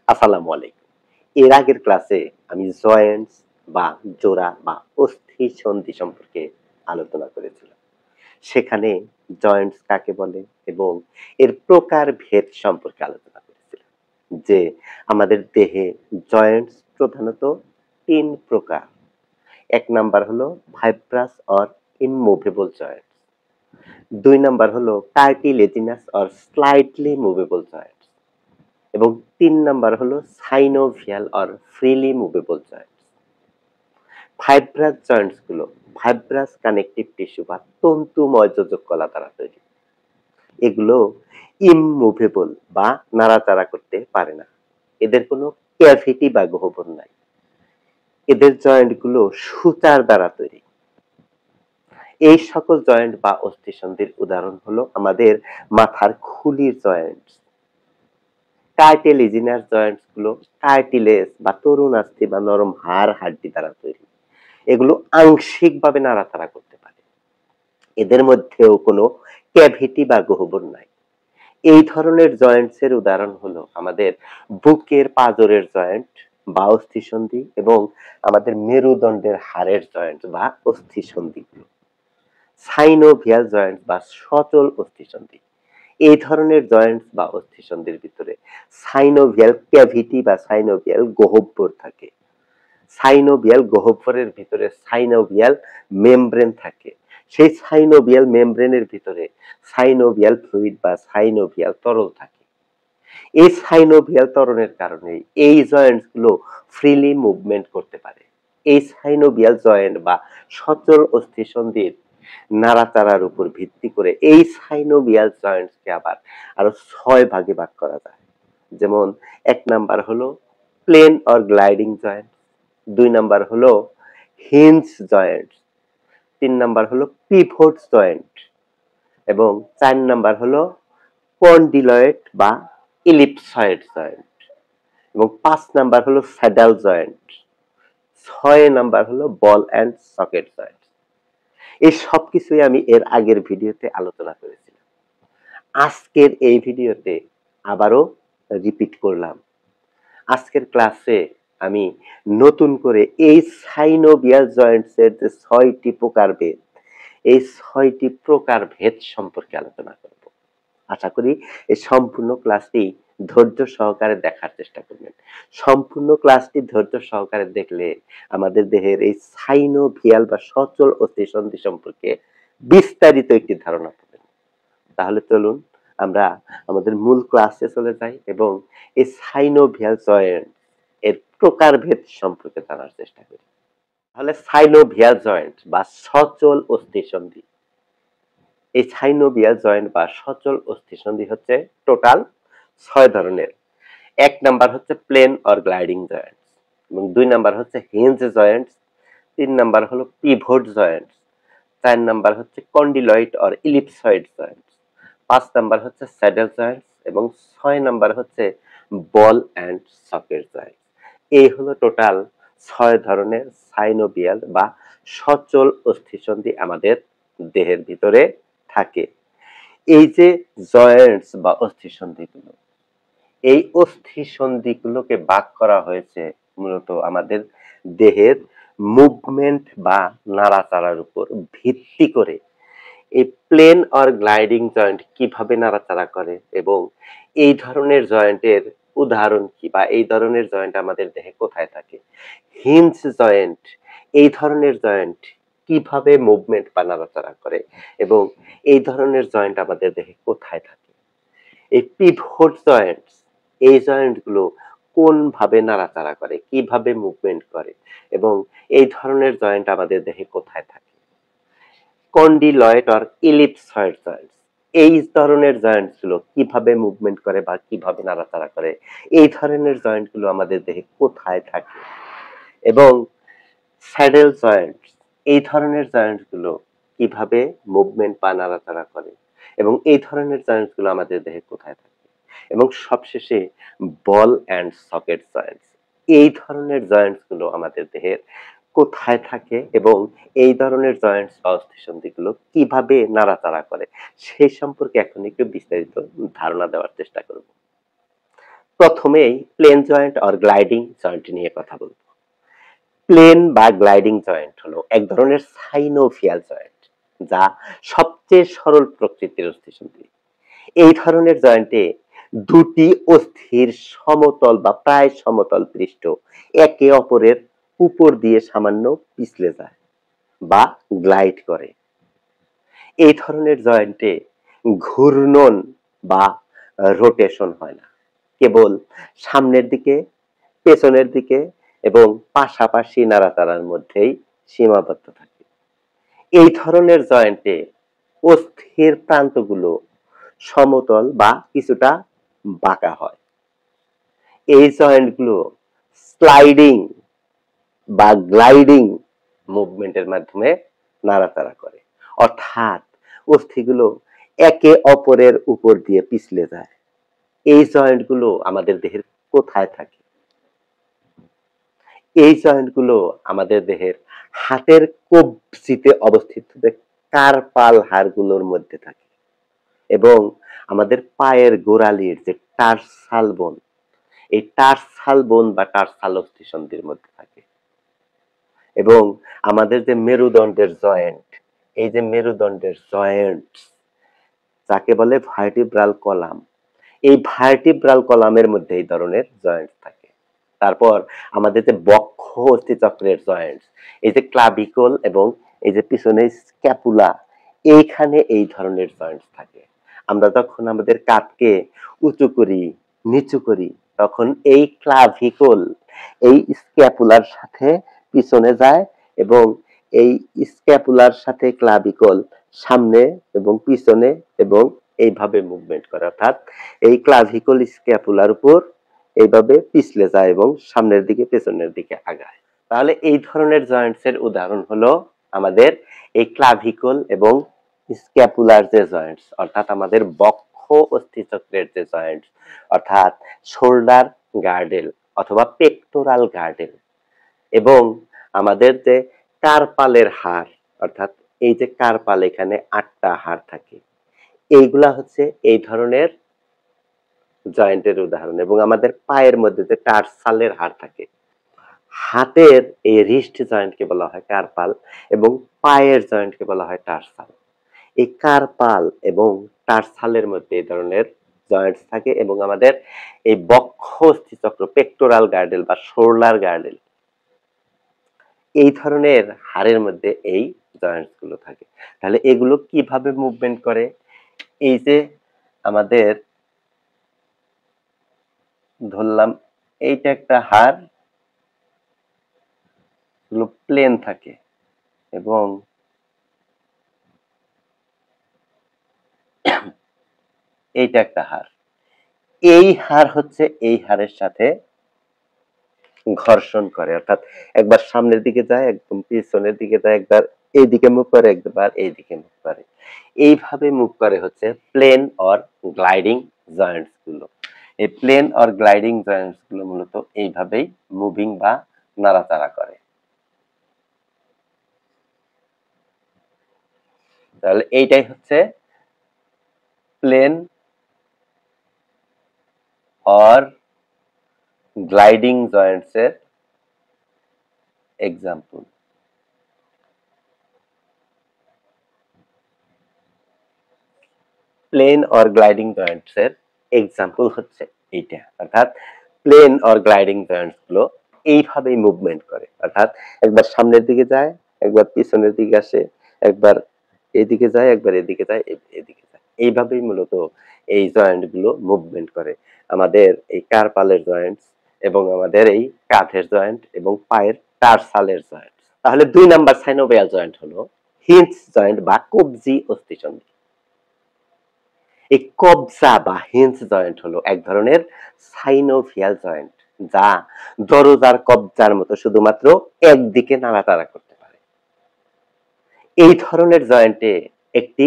আসসালামু আলাইকুম। এর আগের ক্লাসে আমি জয়েন্টস বা জোড়া বা অস্থি সন্ধি সম্পর্কে আলোচনা করেছিলাম। সেখানে জয়েন্টস কাকে বলে এবং এর প্রকারভেদ সম্পর্কে আলোচনা করেছিলাম। যে আমাদের দেহে জয়েন্টস প্রধানত ৩ প্রকার। ১ নাম্বার হলো ফাইব্রাস অর ইমমুভেবল জয়েন্টস। ২ নাম্বার হলো cartilaginous or slightly movable Joints. এবং ৩ নাম্বার হলো synovial or freely movable Joints. Fibrous Joints গুলো ফাইব্রাস কানেকটিভ টিস্যু বা তন্তুময় যোজক কলা দ্বারা তৈরি। এগুলো ইমমুভেবল বা নাড়াচাড়া করতে পারে না। এদের কোনো ক্যাভিটি বা গহ্বর নাই। এদের জয়েন্ট গুলো সূতার দ্বারা তৈরি। এই সকল জয়েন্ট বা অস্থিসন্ধির উদাহরণ হলো আমাদের মাথার খুলির জয়েন্টস। কার্টিলেজিনাস জয়েন্টস গুলো কার্টিলেজ বা তরুণাস্থি বা নরম হাড় হাড্ডি দ্বারা তৈরি। এগুলো আংশিকভাবে নাড়াচাড়া করতে পারে। এদের মধ্যেও কোনো ক্যাভিটি বা গহ্বর নাই। এই ধরনের জয়েন্টস এর উদাহরণ হলো আমাদের বুকের পাঁজরের জয়েন্ট বা অস্থিসন্ধি এবং আমাদের মেরুদণ্ডের হাড়ের জয়েন্ট বা অস্থিসন্ধি। সাইনোভিয়াল জয়েন্ট বা সচল অস্থিসন্ধি। এই ধরনের জয়েন্টস বা অস্থিসন্ধির ভিতরে সাইনোভিয়াল ক্যাভিটি বা সাইনোভিয়াল গহ্বর থাকে। সাইনোভিয়াল গহ্বরের ভিতরে সাইনোভিয়াল মেমব্রেন থাকে। সেই সাইনোভিয়াল মেমব্রেনের ভিতরে সাইনোভিয়াল ফ্লুইড বা সাইনোভিয়াল তরল থাকে। এই সাইনোভিয়াল ত্বরণের কারণে এই জয়েন্টস গুলো ফ্রিলি মুভমেন্ট করতে পারে। এই সাইনোভিয়াল জয়েন্ট বা সচল অস্থিসন্ধির নাড়াচাড়ার উপর ভিত্তি করে এই সাইনোভিয়াল জয়েন্টসকে আবার আরো ৬ ভাগে ভাগ করা যায়। যেমন ১ নাম্বার হলো plane or gliding joint, ২ number হলো হিঞ্জ জয়েন্ট, ৩ নাম্বার হলো পিভট জয়েন্ট এবং ৪ নাম্বার হলো কন্ডিলয়েড বা ইলিপসয়েড জয়েন্ট এবং ৫ নাম্বার হলো স্যাডাল জয়েন্ট, ৬ নাম্বার হলো বল এন্ড সকেট জয়েন্ট। এই সবকিছুই আমি এর আগের ভিডিওতে আলোচনা করেছিলাম। আজকের এই ভিডিওতে আবারও রিপিট করলাম। আজকের ক্লাসে আমি নতুন করে এই সাইনোভিয়াল জয়েন্টস এর যে ৬টি প্রকারভেদ, এই ৬টি প্রকারভেদ সম্পর্কে আলোচনা করব। আশা করি এই সম্পূর্ণ ক্লাসটি ধৈর্য সহকারে দেখার চেষ্টা করবেন। সম্পূর্ণ ক্লাসটি ধৈর্য সহকারে দেখলে আমাদের দেহের এই সাইনোভিয়াল বা সচল অস্থিসন্ধি সম্পর্কে বিস্তারিত একটি ধারণা পাবেন। তাহলে চলুন আমরা আমাদের মূল ক্লাসে চলে যাই এবং এই সাইনোভিয়াল জয়েন্ট এর প্রকারভেদ সম্পর্কে জানার চেষ্টা করি। তাহলে সাইনোভিয়াল জয়েন্ট বা সচল অস্থিসন্ধি, এই সাইনোভিয়াল জয়েন্ট বা সচল অস্থিসন্ধি হচ্ছে টোটাল ৬ ধরনের। ১ নাম্বার হচ্ছে প্লেন অর গ্লাইডিং জয়েন্টস এবং ২ নাম্বার হচ্ছে হিঞ্জ জয়েন্টস, ৩ নাম্বার হলো পিভট জয়েন্টস, ৪ নাম্বার হচ্ছে কন্ডিলয়েড অর ইলিপসয়েড জয়েন্টস, ৫ নাম্বার হচ্ছে স্যাডেল জয়েন্টস এবং ৬ নাম্বার হচ্ছে বল এন্ড সকেট জয়েন্টস। এই হলো টোটাল ৬ ধরনের সাইনোভিয়াল বা সচল অস্থিসন্ধি আমাদের দেহের ভিতরে থাকে। এই যে জয়েন্টস বা অস্থিসন্ধিগুলো, এই অস্থিসন্ধিগুলোকে ভাগ করা হয়েছে মূলত আমাদের দেহের মুভমেন্ট বা নাড়াচাড়ার উপর ভিত্তি করে। এই প্লেন অর গ্লাইডিং জয়েন্ট কিভাবে নাড়াচাড়া করে এবং এই ধরনের জয়েন্টের উদাহরণ কি বা এই ধরনের জয়েন্ট আমাদের দেহে কোথায় থাকে। হিঞ্জ জয়েন্ট, এই ধরনের জয়েন্ট কিভাবে মুভমেন্ট বা নাড়াচাড়া করে এবং এই ধরনের জয়েন্ট আমাদের দেহে কোথায় থাকে। এই পিভট জয়েন্টস, এই জয়েন্ট গুলো কোন ভাবে নাড়াচাড়া করে, কিভাবে মুভমেন্ট করে এবং এই ধরনের জয়েন্ট আমাদের দেহে কোথায় থাকে। কন্ডিলয়েড অর ইলিপসয়েড জয়েন্টস, এই ধরনের জয়েন্টস গুলো কিভাবে মুভমেন্ট করে বা কিভাবে নাড়াচাড়া করে, এই ধরনের জয়েন্ট গুলো আমাদের দেহে কোথায় থাকে। এবং স্যাডেল জয়েন্টস, এই ধরনের জয়েন্টস গুলো কিভাবে মুভমেন্ট বা নাড়াচাড়া করে এবং এই ধরনের জয়েন্টস গুলো আমাদের দেহে কোথায় থাকে। এবং সবশেষে বল এন্ড সকেট জয়েন্টস, এই ধরনের জয়েন্টস গুলো আমাদের দেহের কোথায় থাকে এবং এই ধরনের জয়েন্টস বা অস্থিসন্ধিগুলো কিভাবে নাড়াচাড়া করে সেই সম্পর্কে এখন একটু বিস্তারিত ধারণা দেওয়ার চেষ্টা করব। প্রথমেই প্লেন জয়েন্ট আর গ্লাইডিং জয়েন্ট নিয়ে কথা বলবো। প্লেন বা গ্লাইডিং জয়েন্ট হলো এক ধরনের সাইনোভিয়াল জয়েন্ট, যা সবচেয়ে সরল প্রকৃতির অস্থিসন্ধি। এই ধরনের জয়েন্টে দুটি অস্থির সমতল বা প্রায় সমতল পৃষ্ঠ একে অপরের উপর দিয়ে সামান্য পিছলে যায় বা গ্লাইড করে। এই ধরনের জয়েন্টে ঘূর্ণন বা রোটেশন হয় না, কেবল সামনের দিকে, পেছনের দিকে এবং পাশাপাশি নাড়াচাড়ার মধ্যেই সীমাবদ্ধ থাকে। এই ধরনের জয়েন্টে অস্থির প্রান্তগুলো সমতল বা কিছুটা বাঁকা হয়। এই জয়েন্টগুলো স্লাইডিং বা গ্লাইডিং মুভমেন্টের মাধ্যমে নাড়াচাড়া করে, অর্থাৎ অস্থিগুলো একে অপরের উপর দিয়ে পিছলে যায়। এই জয়েন্টগুলো আমাদের দেহের কোথায় থাকে? এই জয়েন্টগুলো আমাদের দেহের হাতের কবজিতে অবস্থিত কার্পাল হাড়গুলোর মধ্যে থাকে এবং আমাদের পায়ের গোড়ালির যে টার্সাল বোন, এই টার্সাল বোন বা টার্সাল অস্থিসন্ধির মধ্যে থাকে। এবং আমাদের যে মেরুদণ্ডের জয়েন্ট, এই যে মেরুদণ্ডের জয়েন্ট যাকে বলে ভার্টিব্রাল কলাম, এই ভার্টিব্রাল কলামের মধ্যে এই ধরনের জয়েন্ট থাকে। তারপর আমাদের যে বক্ষ অস্থিচক্রের জয়েন্টস, এই যে ক্লাভিকল এবং এই যে পিছনে স্ক্যাপুলা, এইখানে এই ধরনের জয়েন্টস থাকে। আমরা যখন আমাদের কাঁধকে উঁচু করি, নিচু করি, তখন এই ক্লাভিকল এই স্ক্যাপুলার সাথে পিছনে যায় এবং এই স্ক্যাপুলার সাথে ক্লাভিকল সামনে এবং পিছনে এবং এইভাবে মুভমেন্ট করে, অর্থাৎ এই ক্লাভিকল স্ক্যাপুলার উপর এইভাবে পিছলে যায় এবং সামনের দিকে পেছনের দিকে আগায়। তাহলে এই ধরনের জয়েন্টস এর উদাহরণ হলো আমাদের এই ক্লাভিকল এবং স্ক্যাপুলার যে জয়েন্টস, অর্থাৎ আমাদের বক্ষ অস্থিচক্রের যে জয়েন্টস, অর্থাৎ শোল্ডার গার্ডেল অথবা পেক্টোরাল গার্ডেল, এবং আমাদের যে কার্পালের হাড়, অর্থাৎ এই যে কার্পাল, এখানে 8টা হাড় থাকে, এইগুলা হচ্ছে এই ধরনের জয়েন্টের উদাহরণ। এবং আমাদের পায়ের মধ্যে যে টার্সালের হাড় থাকে, হাতের এই রিস্ট জয়েন্টকে বলা হয় কার্পাল এবং পায়ের জয়েন্টকে বলা হয় টার্সাল। এই কার্পাল এবং টার্সালের মধ্যে এই ধরনের জয়েন্টস থাকে এবং আমাদের এই বক্ষ অস্থিচক্র, পেক্টোরাল গার্ডেল বা শোল্ডার গার্ডেল, এই ধরনের হাড়ের মধ্যে এই জয়েন্টস গুলো থাকে। তাহলে এগুলো কিভাবে মুভমেন্ট করে? এই যে আমাদের ধরলাম এইটা একটা হাড়, গুলো প্লেন থাকে এবং এইটা একটা হাড়। এই হাড় হচ্ছে এই হাড়ের সাথে ঘর্ষণ করে, অর্থাৎ একবার সামনের দিকে যায়, একদম পিছনের দিকে যায়, একবার এইদিকে মুভ করে, একবার এইদিকে মুভ করে। এইভাবে মুভ করে হচ্ছে প্লেন অর গ্লাইডিং জয়েন্টস গুলো। এই প্লেন অর গ্লাইডিং জয়েন্টস গুলো মূলত এইভাবেই মুভিং বা নাড়াচাড়া করে। তাহলে এইটাই হচ্ছে প্লেন অর গ্লাইডিং জয়েন্টস এর example. Plane or gliding joints এর এক্সাম্পল হচ্ছে এইটা, অর্থাৎ প্লেন অর গ্লাইডিং জয়েন্টস গুলো এইভাবেই মুভমেন্ট করে, অর্থাৎ একবার সামনের দিকে যায়, একবার পিছনের দিকে আসে, একবার এদিকে যায়, একবার এদিকে যায়, এদিকে যায়। এইভাবেই মূলত এই জয়েন্ট গুলো মুভমেন্ট করে। আমাদের এই কার্পালের জয়েন্টস এবং আমাদের এই কাঁধের জয়েন্ট এবং পায়ের টার্সালের জয়েন্ট। তাহলে 2 নাম্বার সাইনোভিয়াল জয়েন্ট হলো হিঞ্জ জয়েন্ট বা কবজি অস্থিসন্ধি। এই কবজা বা হিঞ্জ জয়েন্ট হলো এক ধরনের সাইনোভিয়াল জয়েন্ট, যা দরজার কবজার মতো শুধুমাত্র একদিকে নাড়াচাড়া করতে পারে। এই ধরনের জয়েন্টে একটি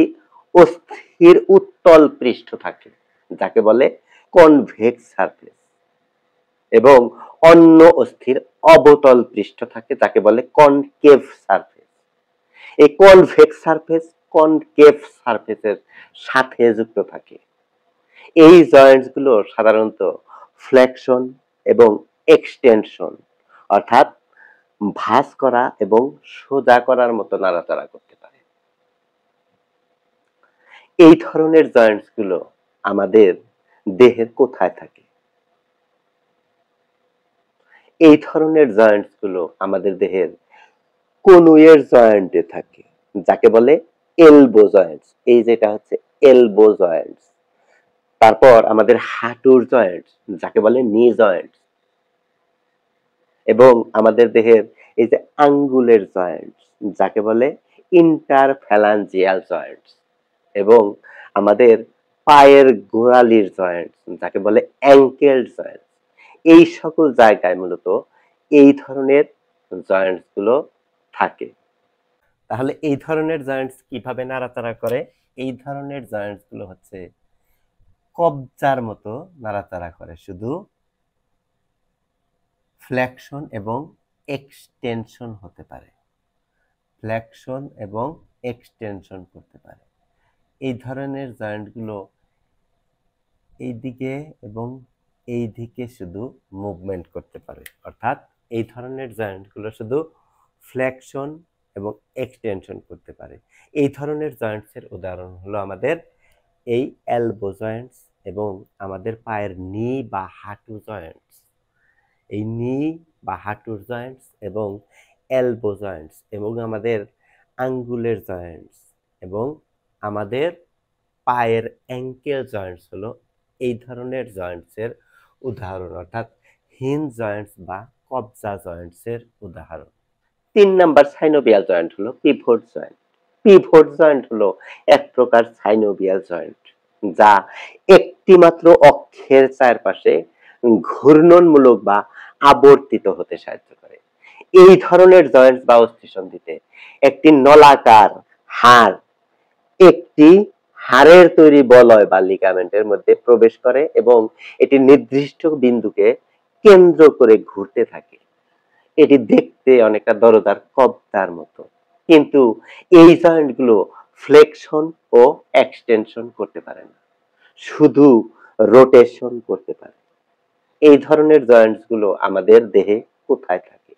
অস্থির উত্তল পৃষ্ঠ থাকে, যাকে বলে কনভেক্স সারফেস, এবং অন্য অস্থির অবতল পৃষ্ঠ থাকে, যাকে বলে কনকেভ সারফেস। এই কনভেক্স সারফেস কনকেভ সারফেসের সাথে যুক্ত থাকে। এই জয়েন্টস গুলো সাধারণত ফ্লেকশন এবং এক্সটেনশন, অর্থাৎ ভাঁজ করা এবং সোজা করার মতো নাড়াচাড়া করতে পারে। এই ধরনের জয়েন্টস গুলো আমাদের দেহের কোথায় থাকে? এই ধরনের জয়েন্টস গুলো আমাদের দেহের কনুইয়ের জয়েন্টে থাকে, যাকে বলে এলবো জয়েন্টস। এই যেটা হচ্ছে এলবো জয়েন্টস। তারপর আমাদের হাঁটুর জয়েন্টস, যাকে বলে নি জয়েন্টস, এবং আমাদের দেহের এই যে আঙ্গুলের জয়েন্টস, যাকে বলে ইন্টারফ্যালাঞ্জিয়াল জয়েন্টস, এবং আমাদের পায়ের গোড়ালির জয়েন্টস, যাকে বলে অ্যাঙ্কেল জয়েন্টস। এই সকল জায়গায় মূলত এই ধরনের জয়েন্টস গুলো থাকে। তাহলে এই ধরনের জয়েন্টস কিভাবে নাড়াচাড়া করে? এই ধরনের জয়েন্টস গুলো হচ্ছে কবজার মতো নাড়াচাড়া করে, শুধু ফ্লেকশন এবং এক্সটেনশন হতে পারে, ফ্লেকশন এবং এক্সটেনশন করতে পারে। এই ধরনের জয়েন্টগুলো এই দিকে এবং এই দিকে শুধু মুভমেন্ট করতে পারে, অর্থাৎ এই ধরনের জয়েন্টগুলো শুধু ফ্লেকশন এবং এক্সটেনশন করতে পারে। এই ধরনের জয়েন্টসের উদাহরণ হলো আমাদের এই এলবো জয়েন্টস এবং আমাদের পায়ের নি বা হাঁটু জয়েন্টস। এই নি বা হাঁটুর জয়েন্টস এবং এলবো জয়েন্টস এবং আমাদের আঙ্গুলের জয়েন্টস এবং আমাদের পায়ের অ্যাঙ্কেল জয়েন্টস হলো এই ধরনের জয়েন্টসের উদাহরণ, অর্থাৎ হিঞ্জ জয়েন্টস বা কবজা জয়েন্টসের উদাহরণ। 3 নাম্বার সাইনোভিয়াল জয়েন্ট হলো পিভট জয়েন্ট। পিভট জয়েন্ট হলো এক প্রকার সাইনোভিয়াল জয়েন্ট, যা একটি মাত্র অক্ষের চারপাশে ঘূর্ণনমূলক বা আবর্তিত হতে সাহায্য করে। এই ধরনের জয়েন্টস বা অস্থিসন্ধিতে একটি নলাকার হাড় একটি হাড়ের তৈরি বলয় বা লিগামেন্টের মধ্যে প্রবেশ করে এবং এটি নির্দিষ্ট বিন্দুকে কেন্দ্র করে ঘুরতে থাকে। এটি দেখতে অনেকটা দরজার কবজার মতো, কিন্তু এই জয়েন্টগুলো ফ্লেকশন ও এক্সটেনশন করতে পারে না, শুধু রোটেশন করতে পারে। এই ধরনের জয়েন্টসগুলো আমাদের দেহে কোথায় থাকে?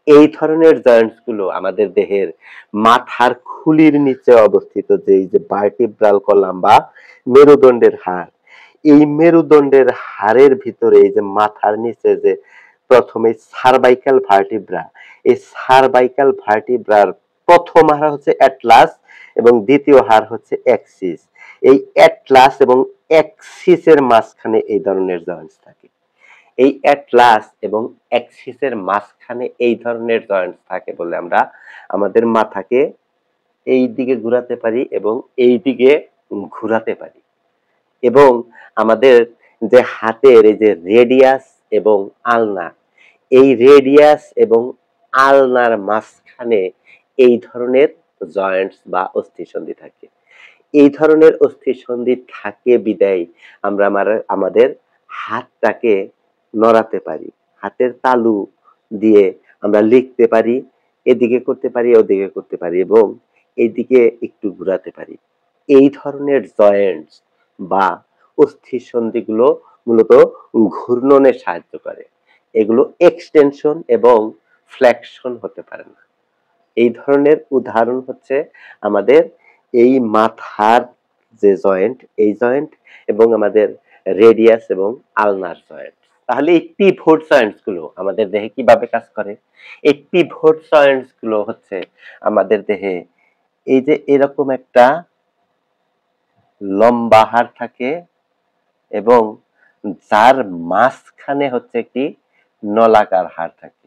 এই ধরনের জয়েন্টসগুলো আমাদের দেহের মাথার খুলির নিচে অবস্থিত, যে ভার্টিব্রাল কলাম বা মেরুদণ্ডের হাড়, এই মেরুদণ্ডের হাড়ের ভিতরে এই যে মাথার নিচে যে প্রথমে সার্ভাইকাল ভার্টিব্রা, এই সার্ভাইকাল ভার্টিব্রার প্রথম হাড় হচ্ছে অ্যাটলাস এবং দ্বিতীয় হাড় হচ্ছে অ্যাক্সিস। এই অ্যাটলাস এবং অ্যাক্সিসের মাঝখানে এই ধরনের জয়েন্টস থাকে। এই অ্যাটলাস এবং অ্যাক্সিসের মাঝখানে এই ধরনের জয়েন্টস থাকে বলে আমরা আমাদের মাথাকে এই দিকে ঘোরাতে পারি এবং এই দিকে ঘোরাতে পারি, এবং আমাদের যে হাতের এই যে রেডিয়াস এবং আলনা, এই রেডিয়াস এবং আলনার মাঝখানে এই ধরনের জয়েন্টস বা অস্থিসন্ধি থাকে। এই ধরনের অস্থিসন্ধি থাকে বিদায় আমরা আমাদের হাতটাকে নড়াতে পারি, হাতের তালু দিয়ে আমরা লিখতে পারি, এদিকে করতে পারি, ওদিকে করতে পারি, এবং এইদিকে একটু ঘোরাতে পারি। এই ধরনের জয়েন্টস বা অস্থিসন্ধিগুলো মূলত ঘূর্ণনে সাহায্য করে। এগুলো এক্সটেনশন এবং ফ্লেকশন হতে পারে না। এই ধরনের উদাহরণ হচ্ছে আমাদের এই মাথার যে জয়েন্ট, এই জয়েন্ট এবং আমাদের রেডিয়াস এবং আলনার জয়েন্ট। তাহলে এই পিভট জয়েন্টস গুলো আমাদের দেহে কিভাবে কাজ করে? এই পিভট জয়েন্টস গুলো হচ্ছে আমাদের দেহে এই যে এরকম একটা লম্বা হাড় থাকে এবং যার মাঝখানে হচ্ছে একটি নলাকার হাড় থাকে।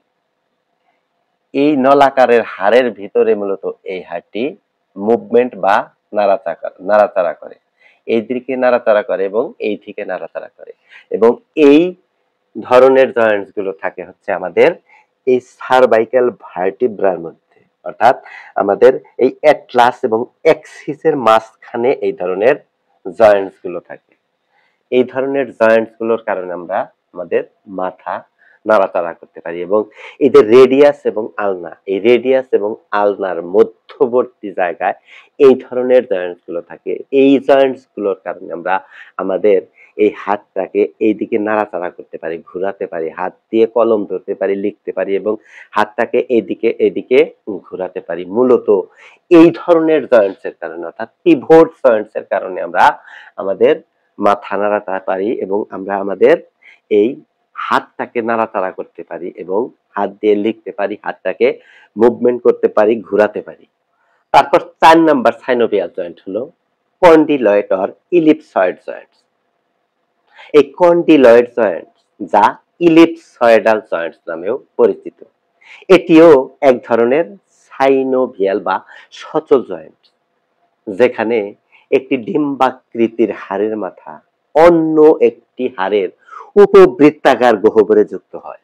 এই নলাকারের হাড়ের ভিতরে মূলত এই হাড়টি মুভমেন্ট বা নাড়াচাড়া করে, এই দিকে নাড়াচাড়া করে এবং এই দিকে নাড়াচাড়া করে, এবং এই ধরনের জয়েন্টস গুলো থাকে হচ্ছে আমাদের এই সার্ভাইকাল ভার্টিব্রার মধ্যে, অর্থাৎ আমাদের এই অ্যাটলাস এবং অ্যাক্সিসের মাঝখানে এই ধরনের জয়েন্টস গুলো থাকে। এই ধরনের জয়েন্টস গুলোর কারণে আমরা আমাদের মাথা নাড়াচাড়া করতে পারি। এবং এই যে রেডিয়াস এবং আলনা, এই রেডিয়াস এবং আলনার মধ্যবর্তী জায়গায় এই ধরনের জয়েন্টস গুলো থাকে। এই জয়েন্টস গুলোর কারণে আমরা আমাদের এই হাতটাকে এইদিকে নাড়াচাড়া করতে পারি, ঘোরাতে পারি, হাত দিয়ে কলম ধরতে পারি, লিখতে পারি এবং হাতটাকে এদিকে এদিকে ঘোরাতে পারি। মূলত এই ধরনের জয়েন্টস এর কারণে, অর্থাৎ পিভট জয়েন্টস এর কারণে আমরা আমাদের মাথা নাড়াতে পারি এবং আমরা আমাদের এই হাতটাকে নাড়াচাড়া করতে পারি এবং হাত দিয়ে লিখতে পারি, হাতটাকে মুভমেন্ট করতে পারি, ঘোরাতে পারি। তারপর ৪ নাম্বার সাইনোভিয়াল জয়েন্ট হলো কন্ডিলয়েড অর ইলিপসয়েড জয়েন্টস। এই কন্ডিলয়েড জয়েন্টস, যা ইলিপসয়েডাল জয়েন্টস নামেও পরিচিত, এটিও এক ধরনের সাইনোভিয়াল বা সচল জয়েন্ট, যেখানে একটি ডিম্বাকৃতির হাড়ের মাথা অন্য একটি হাড়ের উপবৃত্তাকার গহ্বরে যুক্ত হয়।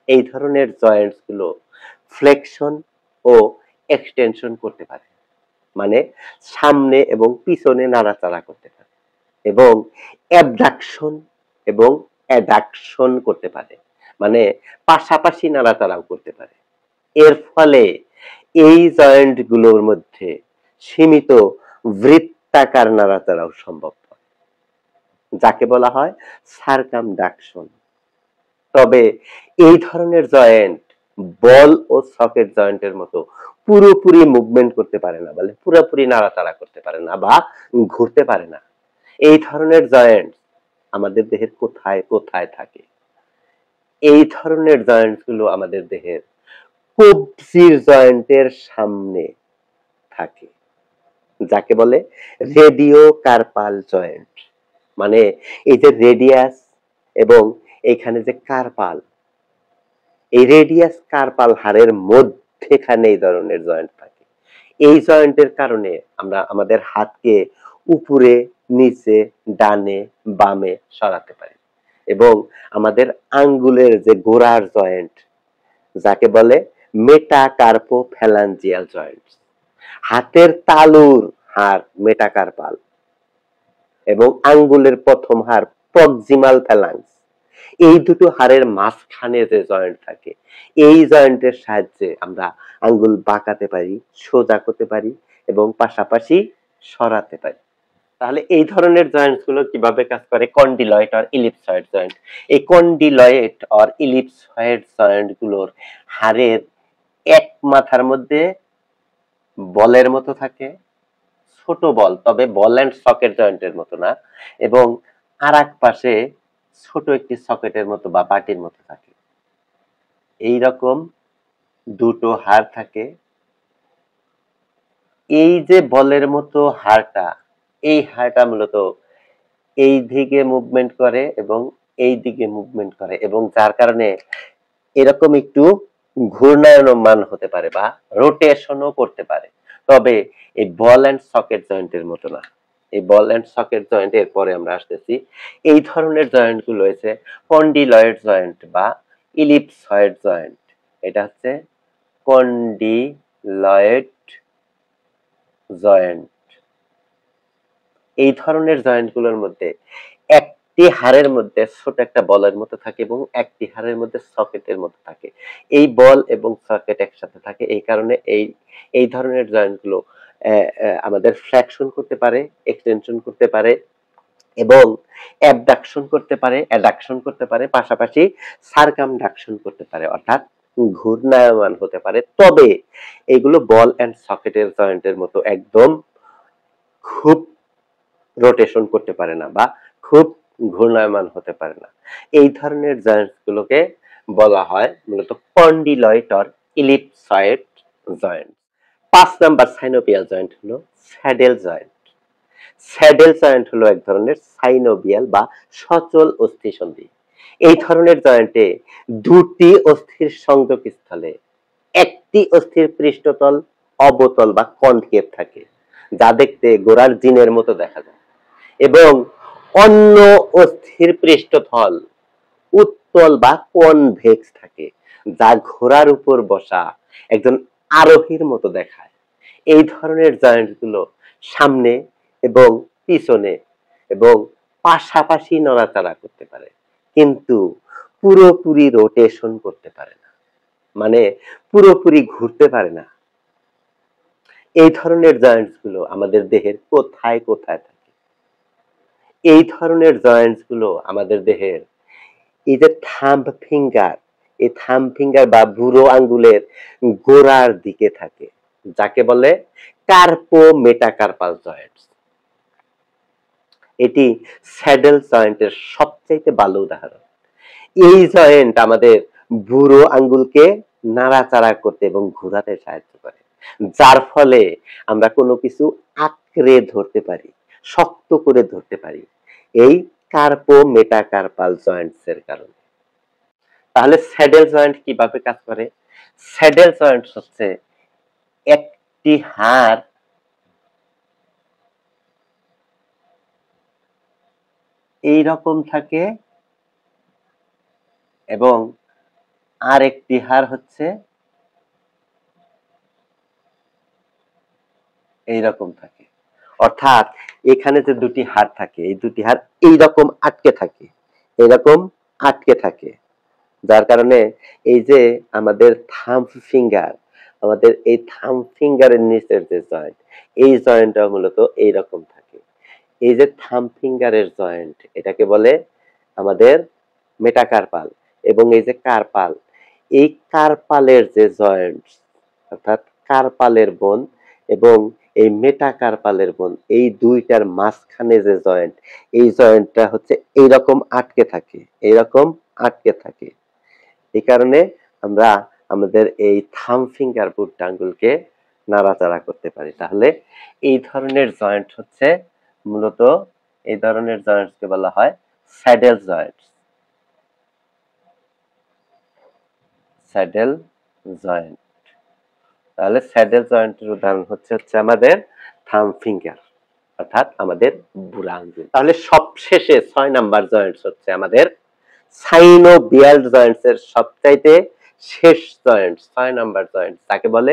এই ধরনের জয়েন্টস গুলো ফ্লেকশন ও এক্সটেনশন করতে পারে, মানে সামনে এবং পিছনে নাড়াচাড়া করতে পারে এবং অ্যাবডাকশন এবং অ্যাডাকশন করতে পারে, মানে পাশাপাশি নাড়াচাড়াও করতে পারে। এর ফলে এই জয়েন্ট গুলোর মধ্যে সীমিত বৃত্তাকার নাড়াচাড়াও সম্ভব, যাকে বলা হয় সার্কামডাকশন। তবে এই ধরনের জয়েন্ট বল ও সকেট জয়েন্টের মতো পুরোপুরি মুভমেন্ট করতে পারে না, বলে পুরোপুরি নাড়াচাড়া করতে পারে না বা ঘুরতে পারে না। এই ধরনের জয়েন্ট আমাদের দেহের কোথায় কোথায় থাকে? এই ধরনের জয়েন্ট গুলো আমাদের দেহের কবজির জয়েন্টের সামনে থাকে, যাকে বলে রেডিও কার্পাল জয়েন্ট। মানে এই যে রেডিয়াস এবং এখানে যে কার্পাল, এই রেডিয়াস কার্পাল হাড়ের মধ্যেখানে এই ধরনের জয়েন্ট থাকে। এই জয়েন্টের কারণে আমরা আমাদের হাতকে উপরে, নিচে, ডানে, বামে সরাতে পারি এবং আমাদের আঙ্গুলের যে গোড়ার জয়েন্ট, যাকে বলে মেটাকার্পোফ্যালাঞ্জিয়াল জয়েন্ট, হাতের তালুর হাড় মেটাকার্পাল এবং আঙ্গুলের প্রথম হাড় প্রক্সিমাল ফ্যালাংস, এই দুটো হাড়ের মাঝখানে যে জয়েন্ট থাকে, এই জয়েন্টের সাহায্যে আমরা আঙ্গুল বাঁকাতে পারি, সোজা করতে পারি এবং পাশাপাশি সরাতে পারি। তাহলে এই ধরনের জয়েন্টস গুলো কিভাবে কাজ করে? কন্ডিলয়েড আর ইলিপসয়েড জয়েন্ট। এই কন্ডিলয়েড আর ইলিপসয়েড জয়েন্ট গুলোর হাড়ের এক মাথার মধ্যে বলের মতো থাকে, ছোট বল, তবে বল এন্ড সকেট জয়েন্টের মতো না, এবং আর এক পাশে ছোট একটি সকেটের মতো বা বাটির মতো থাকে। এই রকম দুটো হাড় থাকে। এই যে বলের মতো হাড়টা, এই হাড়টা মূলত এই দিকে মুভমেন্ট করে এবং এই দিকে মুভমেন্ট করে এবং যার কারণে এরকম একটু ঘূর্ণায়মান হতে পারে বা রোটেশনও করতে পারে। তবে এই বল এন্ড সকেট জয়েন্টের মতো না। এই বল এন্ড সকেট জয়েন্ট এর পরে আমরা আসতেছি। এই ধরনের জয়েন্ট গুলো হয়েছে কন্ডিলয়েড জয়েন্ট বা ইলিপসয়েড জয়েন্ট। এটা হচ্ছে কন্ডিলয়েড জয়েন্ট। এই ধরনের জয়েন্ট গুলোর মধ্যে একটি হাড়ের মধ্যে ছোট একটা বলের মতো থাকে এবং একটি হাড়ের মধ্যে সকেটের মতো থাকে। এই বল এবং সকেট একসাথে থাকে, এই কারণে এই ধরনের জয়েন্ট গুলো আমাদের ফ্লেকশন করতে পারে, এক্সটেনশন করতে পারে এবং অ্যাবডাকশন করতে পারে, অ্যাডাকশন করতে পারে, পাশাপাশি সার্কামডাকশন করতে পারে, অর্থাৎ ঘূর্ণায়মান হতে পারে। তবে এগুলো বল এন্ড সকেটের জয়েন্টের মতো একদম খুব রোটেশন করতে পারে না বা খুব ঘূর্ণায়মান হতে পারে না। এই ধরনের জয়েন্টস গুলোকে বলা হয় মূলত condyloid or ellipsoid joint. ৫ number synovial joint হলো স্যাডেল জয়েন্ট। স্যাডেল জয়েন্ট হলো এক ধরনের সাইনোভিয়াল বা সচল অস্থিসন্ধি। এই ধরনের জয়েন্টে দুটি অস্থির সংযোগস্থলে একটি অস্থির পৃষ্ঠতল অবতল বা কনকেভ থাকে, যা দেখতে ঘোড়ার জিনের মতো দেখা যায়, এবং অন্য অস্থির পৃষ্ঠতল উত্তল বা কনভেক্স থাকে, যা ঘোড়ার উপর বসা একজন আরোহীর মতো দেখায়। এই ধরনের জয়েন্ট গুলো সামনে এবং পিছনে এবং পাশাপাশি নড়াচড়া করতে পারে, কিন্তু পুরোপুরি রোটেশন করতে পারে না, মানে পুরোপুরি ঘুরতে পারে না। এই ধরনের জয়েন্টস গুলো আমাদের দেহের কোথায় কোথায় থাকে? এই ধরনের জয়েন্টস গুলো আমাদের দেহের এই যে থাম্ব ফিঙ্গার, এই থাম্ব ফিঙ্গার বা বুড়ো আঙ্গুলের গোড়ার দিকে থাকে, যাকে বলে কার্পো মেটাকার্পাল জয়েন্টস। এটি স্যাডেল জয়েন্টের সবচাইতে ভালো উদাহরণ। এই জয়েন্ট আমাদের বুড়ো আঙ্গুলকে নাড়াচাড়া করতে এবং ঘোরাতে সাহায্য করে, যার ফলে আমরা কোনো কিছু আঁকড়ে ধরতে পারি, শক্ত করে ধরতে পারি, এই কার্পো মেটাকার্পাল জয়েন্টস এর কারণে। তাহলে স্যাডেল জয়েন্ট কিভাবে কাজ করে? স্যাডেল জয়েন্ট হচ্ছে একটি হাড় এইরকম থাকে এবং আরেকটি হাড় হচ্ছে এইরকম থাকে। অর্থাৎ এখানে যে দুটি হাড় থাকে, এই দুটি হাড় এইরকম আটকে থাকে, এরকম আটকে থাকে, যার কারণে এই যে আমাদের থাম্ব ফিঙ্গার, আমাদের এই থাম্ব ফিঙ্গারের নিচের যে জয়েন্ট, এই জয়েন্টটা মূলত এইরকম থাকে। এই যে থাম্ব ফিঙ্গারের জয়েন্ট, এটাকে বলে আমাদের মেটাকার্পাল। এবং এই যে কার্পাল, এই কার্পালের যে জয়েন্ট, অর্থাৎ কার্পালের বোন এবং এই মেটাকার্পালের বোন, এই দুইটার মাঝখানে যে জয়েন্ট, এই জয়েন্টটা হচ্ছে এইরকম আটকে থাকে, এইরকম আটকে থাকে। এই কারণে আমরা আমাদের এই থাম্ব ফিঙ্গার বুট আঙ্গুলকে নাড়াচাড়া করতে পারি। তাহলে এই ধরনের জয়েন্ট হচ্ছে মূলত, এই ধরনের জয়েন্টসকে বলা হয় স্যাডেল জয়েন্টস। Saddle joint. তাহলে স্যাডেল জয়েন্টের উদাহরণ হচ্ছে আমাদের থাম্ব ফিঙ্গার, অর্থাৎ আমাদের বুড়া আঙ্গুল। তাহলে সবশেষে 6 নাম্বার জয়েন্টস হচ্ছে আমাদের সাইনোভিয়াল জয়েন্টস এর সবচাইতে শেষ জয়েন্ট, 6 নাম্বার জয়েন্ট, তাকে বলে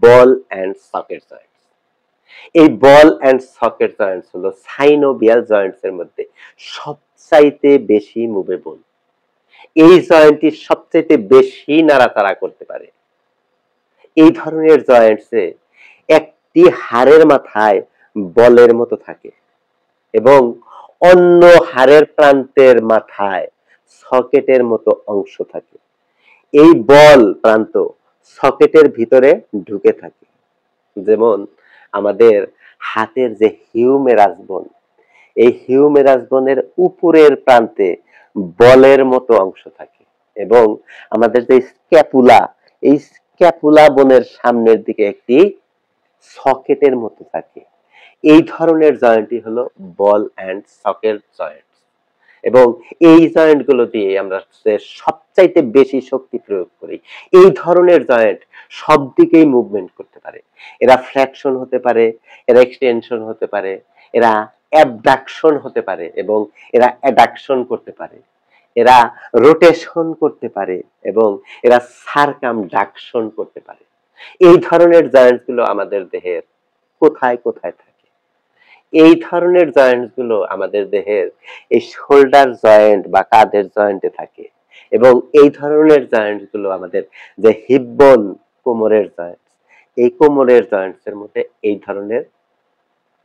বল এন্ড সকেট জয়েন্ট। এই বল এন্ড সকেট জয়েন্টস হলো সাইনোভিয়াল জয়েন্টস এর মধ্যে সবচাইতে বেশি মুভেবল। এই জয়েন্টটি সবচাইতে বেশি নাড়াচাড়া করতে পারে। এই ধরনের জয়েন্টসে একটি হাড়ের মাথায় বলের মতো থাকে এবং অন্য হাড়ের প্রান্তের মাথায় সকেটের মতো অংশ থাকে। এই বল প্রান্ত সকেটের ভিতরে ঢুকে থাকে। যেমন আমাদের হাতের যে হিউমেরাস বোন, এই হিউমেরাস বোনের উপরের প্রান্তে বলের মতো অংশ থাকে এবং আমাদের যে স্ক্যাপুলা, এই স্ক্যাপুলা বোনের সামনের দিকে একটি সকেটের মতো থাকে। এই ধরনের জয়েন্টই হলো বল এন্ড সকেট জয়েন্ট। এবং এই জয়েন্ট গুলো দিয়ে আমরা সবচাইতে বেশি শক্তি প্রয়োগ করি। এই ধরনের জয়েন্ট সব দিকেই মুভমেন্ট করতে পারে। এরা ফ্লেকশন হতে পারে, এরা এক্সটেনশন হতে পারে, এরা অ্যাবডাকশন হতে পারে এবং এরা অ্যাডাকশন করতে পারে, এরা রোটেশন করতে পারে এবং এরা সার্কামডাকশন করতে পারে। এই ধরনের জয়েন্টস গুলো আমাদের দেহের কোথায় কোথায় থাকে? এই ধরনের জয়েন্টস গুলো আমাদের দেহের এই শোল্ডার জয়েন্ট বা কাঁধের জয়েন্টে থাকে এবং এই ধরনের জয়েন্টস গুলো আমাদের যে হিপ বোন, কোমরের জয়েন্টস, এই কোমরের জয়েন্টস এর মধ্যে এই ধরনের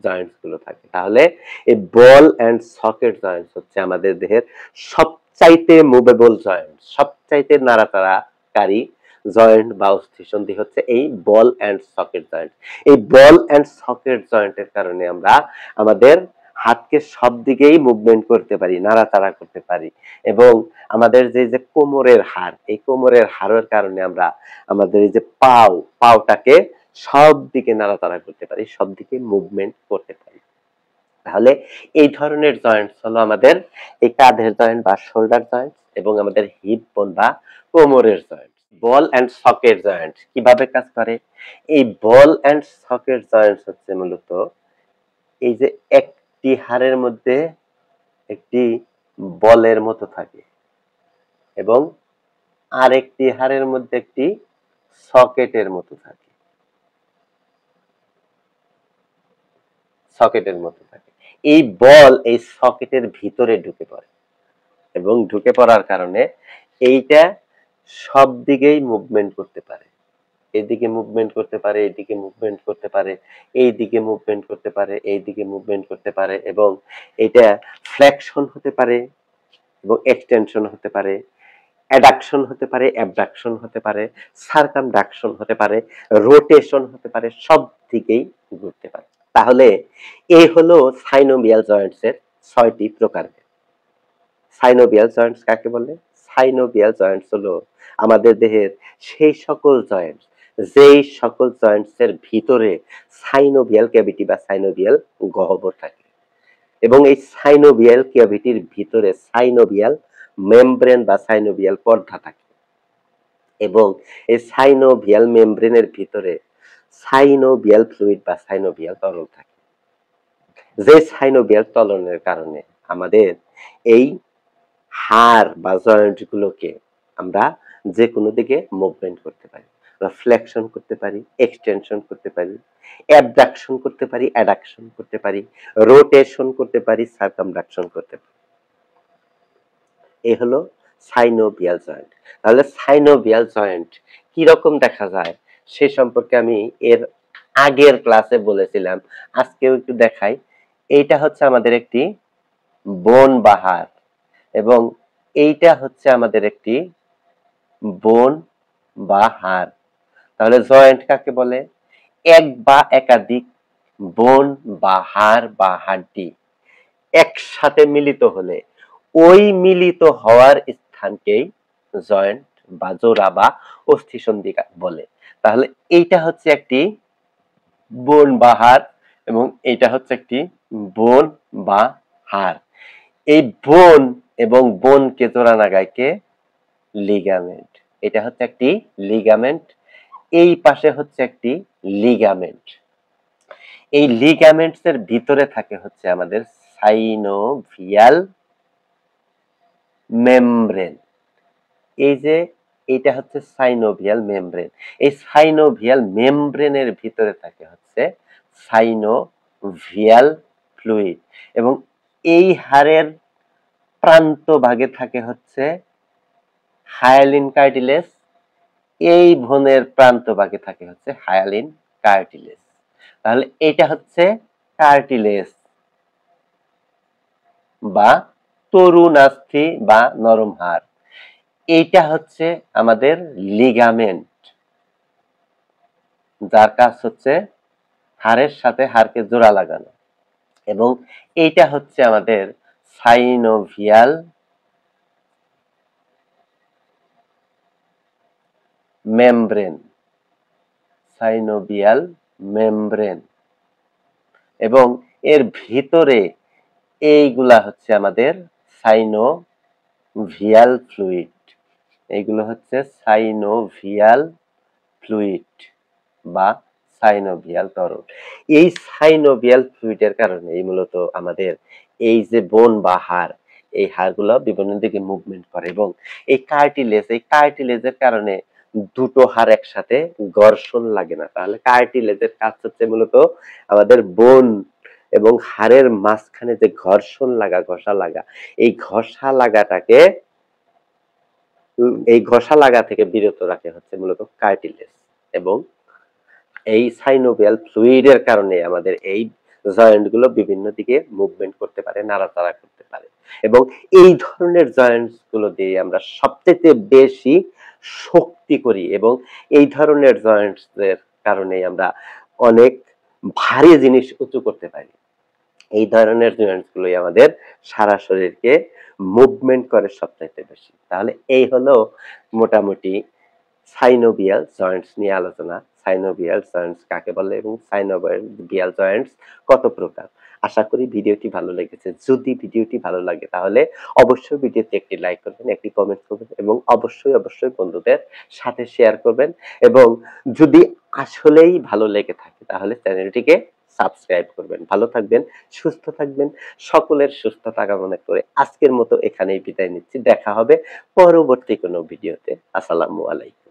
জয়েন্টস গুলো থাকে। তাহলে এই বল এন্ড সকেট জয়েন্টস হচ্ছে আমাদের দেহের সবচাইতে মুভেবল জয়েন্ট, সবচাইতে নাড়াচাড়াকারী জয়েন্ট বা অস্থিসন্ধি হচ্ছে এই বল এন্ড সকেট জয়েন্ট। এই বল এন্ড সকেট জয়েন্টের কারণে আমরা আমাদের হাতকে সব দিকেই মুভমেন্ট করতে পারি, নাড়াচাড়া করতে পারি এবং আমাদের যে কোমরের হাড়, এই কোমরের হাড়ের কারণে আমরা আমাদের এই যে পাওটাকে সব দিকে নাড়াচাড়া করতে পারি, সব দিকে মুভমেন্ট করতে পারি। তাহলে এই ধরনের জয়েন্টস হলো আমাদের এই কাঁধের জয়েন্ট বা শোল্ডার জয়েন্টস এবং আমাদের হিপ বোন বা কোমরের joint. Ball and socket joint কিভাবে কাজ করে? এই বল এন্ড সকেট জয়েন্টস হচ্ছে মূলত এই যে একটি হাড়ের মধ্যে একটি বলের মতো থাকে এবং আরেকটি হাড়ের মধ্যে একটি সকেটের মতো থাকে, সকেটের মতো থাকে। এই বল এই সকেটের ভিতরে ঢুকে পড়ে এবং ঢুকে পড়ার কারণে এইটা সব দিকেই মুভমেন্ট করতে পারে। এদিকে মুভমেন্ট করতে পারে, এদিকে মুভমেন্ট করতে পারে, এইদিকে মুভমেন্ট করতে পারে, এইদিকে মুভমেন্ট করতে পারে, এবং এটা ফ্লেকশন হতে পারে এবং এক্সটেনশন হতে পারে, অ্যাডাকশন হতে পারে, অ্যাবডাকশন হতে পারে, সার্কামডাকশন হতে পারে, রোটেশন হতে পারে, সব দিকেই ঘুরতে পারে। তাহলে এই হলো সাইনোভিয়াল জয়েন্টস এর 6টি প্রকার। সাইনোভিয়াল জয়েন্টস কাকে বলে? সাইনোভিয়াল জয়েন্টস হলো আমাদের দেহের সেই সকল জয়েন্টস যেই সকল জয়েন্টস এর ভিতরে সাইনোভিয়াল ক্যাভিটি বা সাইনোভিয়াল গহ্বর থাকে, এবং এই সাইনোভিয়াল ক্যাভিটির ভিতরে সাইনোভিয়াল মেমব্রেন বা সাইনোভিয়াল পর্দা থাকে, এবং এই সাইনোভিয়াল মেমব্রেনের ভিতরে সাইনোভিয়াল ফ্লুইড বা সাইনোভিয়াল তরল থাকে। যে সাইনোভিয়াল তরলের কারণে আমাদের এই হাড় বা জয়েন্ট গুলোকে আমরা যে কোনো দিকে মুভমেন্ট করতে পারি, আমরা ফ্লেকশন করতে পারি, এক্সটেনশন করতে পারি, অ্যাবডাকশন করতে পারি, অ্যাডাকশন করতে পারি, রোটেশন করতে পারি, সার্কামডাকশন করতে পারি। এই হলো সাইনোভিয়াল জয়েন্ট। তাহলে সাইনোভিয়াল জয়েন্ট কি রকম দেখা যায় সে সম্পর্কে আমি এর আগের ক্লাসে বলেছিলাম, আজকেও একটু দেখাই। এইটা হচ্ছে আমাদের একটি বোন বা হাড়, এবং এইটা হচ্ছে আমাদের একটি বোন বা হাড়। তাহলে জয়েন্ট কাকে বলে? এক বা একাধিক বোন বা হাড় বা হাড্ডি একসাথে মিলিত হলে ওই মিলিত হওয়ার স্থানকেই জয়েন্ট বা জোড়া বা অস্থিসন্ধি বলে। তাহলে এইটা হচ্ছে একটি বোন বা হাড়, এবং এইটা হচ্ছে একটি বোন বা হাড়। এই বোন এবং বোনকে জোড়া লাগায় কে? লিগামেন্ট। এটা হচ্ছে একটি লিগামেন্ট, এই পাশে হচ্ছে একটি লিগামেন্ট। এই লিগামেন্টস এর ভিতরে থাকে হচ্ছে আমাদের সাইনোভিয়াল মেমব্রেন। এই যে এটা হচ্ছে সাইনোভিয়াল মেমব্রেন, এই সাইনোভিয়াল মেমব্রেনের ভিতরে থাকে হচ্ছে সাইনোভিয়াল ফ্লুইড, এবং এই হাড়ের প্রান্ত ভাগে থাকে হচ্ছে হায়ালিন কার্টিলেজ, এই বোনের প্রান্ত ভাগে থাকে হচ্ছে হায়ালিন কার্টিলেজ। তাহলে এটা হচ্ছে কার্টিলেজ বা তরুণাস্থি বা নরম হাড়। এইটা হচ্ছে আমাদের লিগামেন্ট, যার কাজ হচ্ছে হাড়ের সাথে হাড়কে জোড়া লাগানো, এবং এইটা হচ্ছে আমাদের সাইনোভিয়াল মেমব্রেন, সাইনোভিয়াল মেমব্রেন, এবং এর ভিতরে এইগুলা হচ্ছে আমাদের সাইনোভিয়াল ফ্লুইড। এইগুলো হচ্ছে সাইনোভিয়াল ফ্লুইড বা সাইনোভিয়াল তরল। এই সাইনোভিয়াল ফ্লুইডের কারণে এই মূলত আমাদের এই যে বোন বা হাড়, এই হাড়গুলো বিভিন্ন দিকে মুভমেন্ট করে, এবং এই কার্টিলেজের কারণে দুটো হাড় একসাথে ঘর্ষণ লাগে না। তাহলে কার্টিলেজের কাজ হচ্ছে মূলত আমাদের বোন এবং হাড়ের মাঝখানে যে ঘর্ষণ লাগা, ঘষা লাগা, এই ঘষা লাগাটাকে এই ঘষা লাগা থেকে বিরত রাখে হচ্ছে মূলত কার্টিলেজ, এবং এই সাইনোভিয়াল ফ্লুইডের কারণে আমাদের এই জয়েন্ট গুলো বিভিন্ন দিকে মুভমেন্ট করতে পারে, নাড়াচাড়া করতে পারে, এবং এই ধরনের জয়েন্টস গুলো দিয়ে আমরা সবচেয়ে বেশি শক্তি করি, এবং এই ধরনের জয়েন্টস এর কারণে আমরা অনেক ভারী জিনিস উঁচু করতে পারি। এই ধরনের জয়েন্টস গুলোই আমাদের সারা শরীরকে মুভমেন্ট করে সবচাইতে বেশি। তাহলে এই হলো মোটামুটি সাইনোভিয়াল জয়েন্টস নিয়ে আলোচনা। সাইনোভিয়াল জয়েন্টস কাকে বলে এবং সাইনোভিয়াল জয়েন্টস কত প্রকার। আশা করি ভিডিওটি ভালো লেগেছে। যদি ভিডিওটি ভালো লাগে তাহলে অবশ্যই ভিডিওতে একটি লাইক করবেন, একটি কমেন্ট করবেন, এবং অবশ্যই বন্ধুদের সাথে শেয়ার করবেন, এবং যদি আসলেই ভালো লেগে থাকে তাহলে চ্যানেলটিকে সাবস্ক্রাইব করবেন। ভালো থাকবেন, সুস্থ থাকবেন, সকলের সুস্থতা কামনা করে আজকের মতো এখানেই বিদায় নিচ্ছি। দেখা হবে পরবর্তী কোনো ভিডিওতে। আসসালামু আলাইকুম।